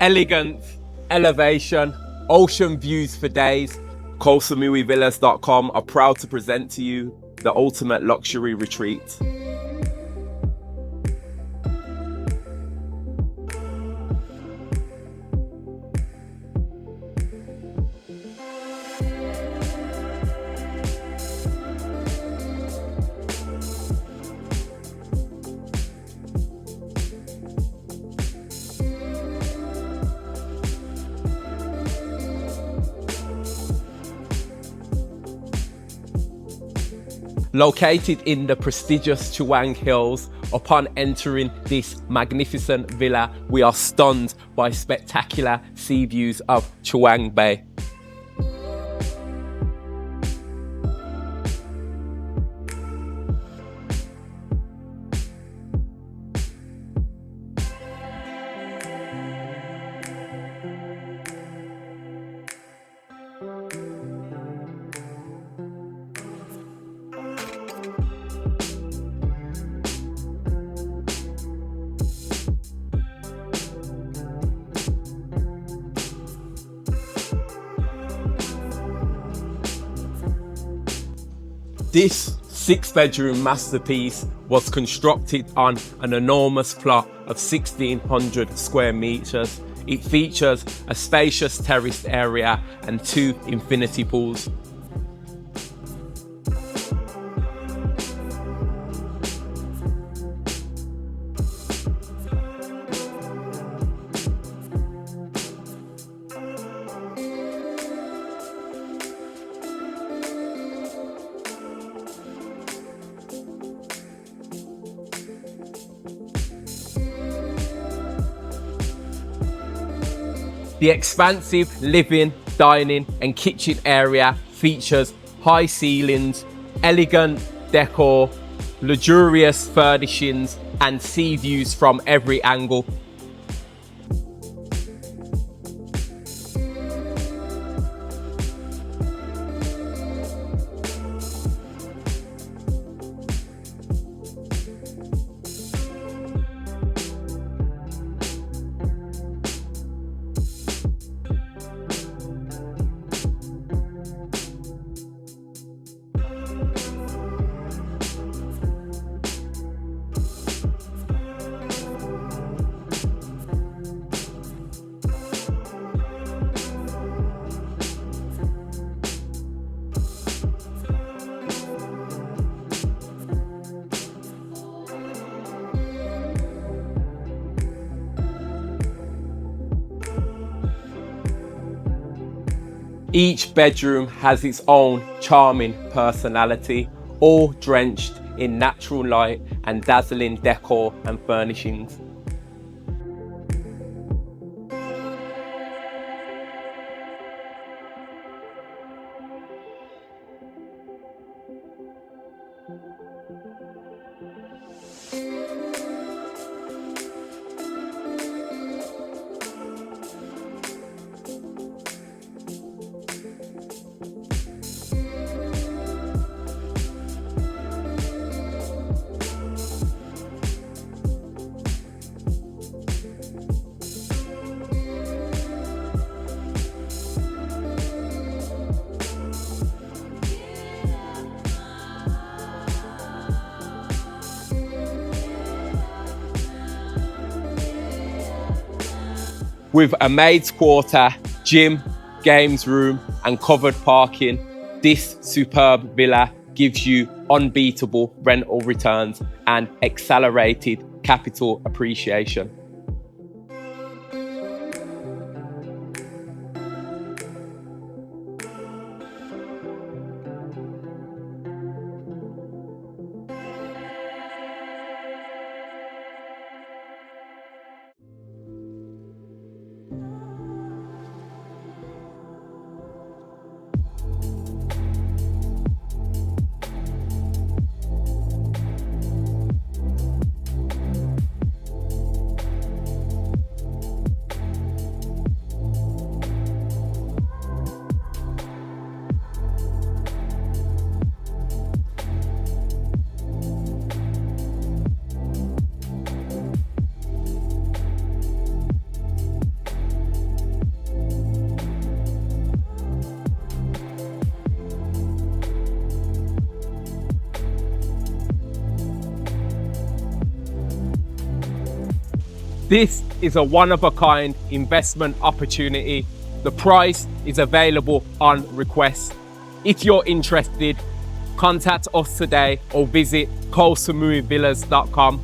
Elegance, elevation, ocean views for days. KohSamuiVillas.com are proud to present to you the ultimate luxury retreat. Located in the prestigious Chaweng Hills, upon entering this magnificent villa, we are stunned by spectacular sea views of Chaweng Bay. This 6-bedroom masterpiece was constructed on an enormous plot of 1,600 square meters. It features a spacious terraced area and 2 infinity pools. The expansive living, dining and kitchen area features high ceilings, elegant decor, luxurious furnishings and sea views from every angle. Each bedroom has its own charming personality, all drenched in natural light and dazzling decor and furnishings. With a maid's quarter, gym, games room and covered parking, this superb villa gives you unbeatable rental returns and accelerated capital appreciation. This is a one-of-a-kind investment opportunity. The price is available on request. If you're interested, contact us today or visit KohSamuiVillas.com.